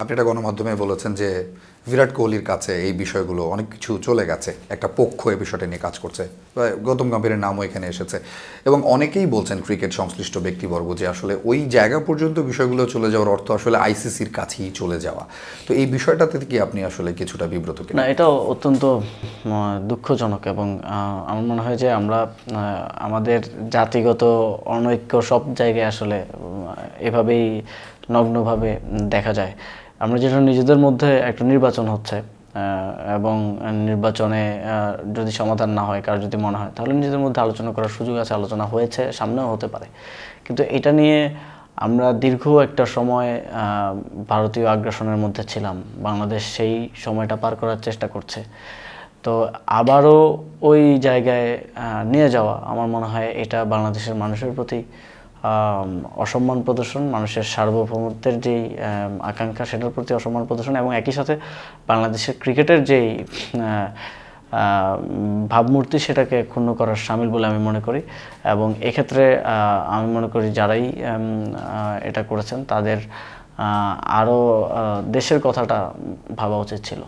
আপনি এটা গণমাধ্যমে বলেছেন যে বিরাট কোহলির কাছে এই বিষয়গুলো অনেক কিছু চলে গেছে, একটা পক্ষ এই বিষয়টা নিয়ে কাজ করছে, গৌতম গম্ভীরের নামও এখানে এসেছে এবং অনেকেই বলছেন ক্রিকেট সংশ্লিষ্ট ব্যক্তিবর্গ যে আসলে ওই জায়গা পর্যন্ত বিষয়গুলো চলে যাওয়ার অর্থ আসলে আইসিসির কাছেই চলে যাওয়া। তো এই বিষয়টাতে কি আপনি আসলে কিছুটা বিব্রত কিনা? না, এটা অত্যন্ত দুঃখজনক এবং আমার মনে হয় যে আমরা আমাদের জাতিগত অনৈক্য সব জায়গায় আসলে এভাবেই নগ্নভাবে দেখা যায়। আমরা যেটা নিজেদের মধ্যে একটা নির্বাচন হচ্ছে এবং নির্বাচনে যদি সমাধান না হয়, কারো যদি মনে হয়, তাহলে নিজেদের মধ্যে আলোচনা করার সুযোগ আছে, আলোচনা হয়েছে, সামনেও হতে পারে। কিন্তু এটা নিয়ে আমরা দীর্ঘ একটা সময় ভারতীয় আগ্রাসনের মধ্যে ছিলাম। বাংলাদেশ সেই সময়টা পার করার চেষ্টা করছে। তো আবারও ওই জায়গায় নিয়ে যাওয়া, আমার মনে হয় এটা বাংলাদেশের মানুষের প্রতি অসম্মান প্রদর্শন, মানুষের সার্বভৌমত্বের যেই আকাঙ্ক্ষা সেটার প্রতি অসম্মান প্রদর্শন এবং একই সাথে বাংলাদেশের ক্রিকেটের যেই ভাবমূর্তি সেটাকে ক্ষুণ্ণ করার শামিল বলে আমি মনে করি। এবং এক্ষেত্রে আমি মনে করি যারাই এটা করেছেন তাদের আরও দেশের কথাটা ভাবা উচিত ছিল।